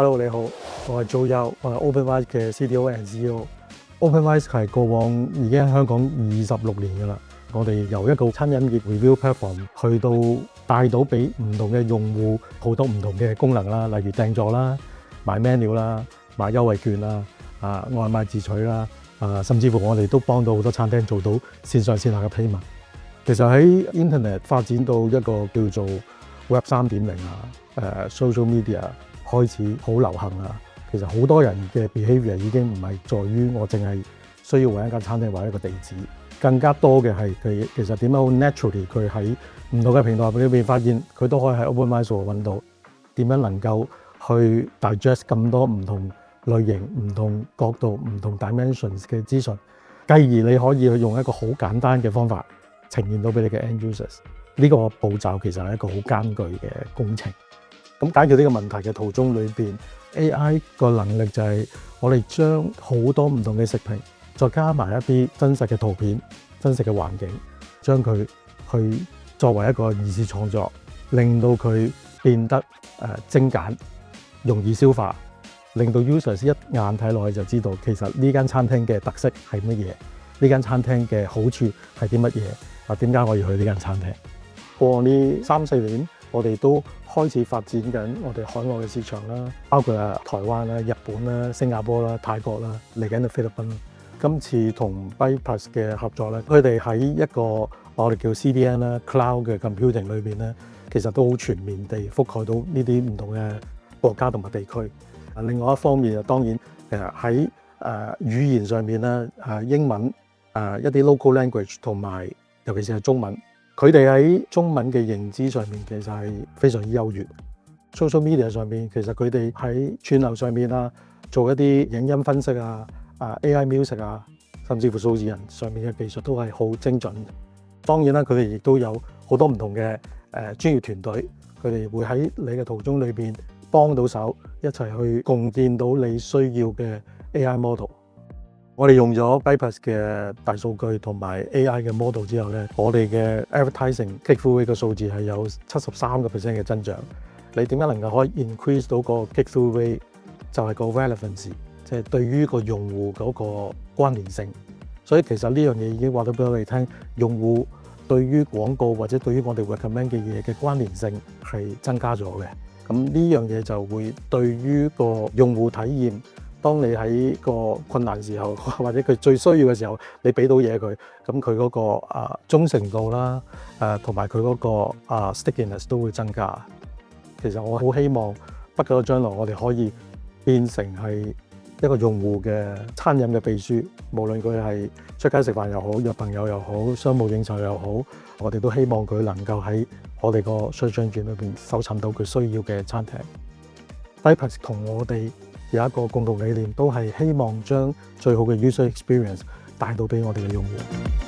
Hello， 你好，我係Joe Yao，我係 OpenWise 嘅 CTO and CEO。OpenWise 係過往已經喺香港26年㗎啦。我哋由一個餐飲業 review platform 去到帶到俾唔同嘅用戶好多唔同嘅功能啦，例如訂座啦、買 menu 啦、買優惠券啦、外賣自取啦，甚至乎我哋都幫到好多餐廳做到線上線下嘅 payment。其實喺 Internet 發展到一個叫做 Web 3.0social media 開始好流行啦。其實好多人嘅 behavior 已經唔係在於我淨係需要揾一間餐廳或者一個地址，更加多嘅係佢其實點樣好 naturally 佢喺唔同嘅平台裏邊發現佢都可以喺 OpenWise 度揾到點樣能夠去 digest 咁多唔同類型、唔同角度、唔同 dimensions 嘅資訊，繼而你可以去用一個好簡單嘅方法呈現到俾你嘅 end users。呢個步驟其實係一個好艱巨嘅工程。咁解決呢個問題嘅途中裏邊 AI 個能力就係我哋將好多唔同嘅食評，再加埋一啲真實嘅圖片、真實嘅環境，將佢去作為一個二次創作，令到佢變得精簡、容易消化，令到 users 一眼睇落去就知道其實呢間餐廳嘅特色係乜嘢，呢間餐廳嘅好處係啲乜嘢，點解我要去呢間餐廳。過呢3-4年，我哋都開始發展緊我哋海外嘅市場啦，包括台灣啦、日本啦、新加坡啦、泰國啦，嚟緊嘅菲律賓。今次同 Byteplus 嘅合作咧，佢哋喺一個我哋叫 CDN 啦 Cloud 嘅 Computing 裏邊咧，其實都好全面地覆蓋到呢啲唔同嘅國家同埋地區。另外一方面當然喺語言上面咧，英文一啲 local language 同埋尤其是係中文。佢哋喺中文嘅認知上面其實係非常之優越。social media 上面其實佢哋喺串流上面做一啲影音分析AI music 甚至乎數字人上面嘅技術都係好精準。當然啦，佢哋亦都有好多唔同嘅專業團隊，佢哋會喺你嘅途中裏邊幫到手，一齊去共建到你需要嘅 AI model。我哋用咗 Byteplus 嘅大數據同埋 AI 嘅 model 之後咧，我哋嘅 advertising click-through rate 嘅數字係有73% 嘅增長。你點解能夠可以 increase 到個 click-through rate？ 就係個 relevance， 即係對於個用戶嗰個關聯性。所以其實呢樣嘢已經話到俾我哋聽，用戶對於廣告或者對於我哋 recommend 嘅嘢嘅關聯性係增加咗嘅。咁呢樣嘢就會對於個用戶體驗。當你喺個困難時候，或者佢最需要嘅時候，你俾到嘢佢，咁佢嗰個忠誠度啦，同埋佢嗰個stickiness 都會增加。其實我好希望不久嘅將來，我哋可以變成係一個用戶嘅餐飲嘅秘書，無論佢係出街食飯又好，約朋友又好，商務應酬又好，我哋都希望佢能夠喺我哋個 search engine 裏邊搜尋到佢需要嘅餐廳。Byteplus 同我哋有一個共同理念，都係希望將最好嘅 user experience 帶到俾我哋嘅用戶。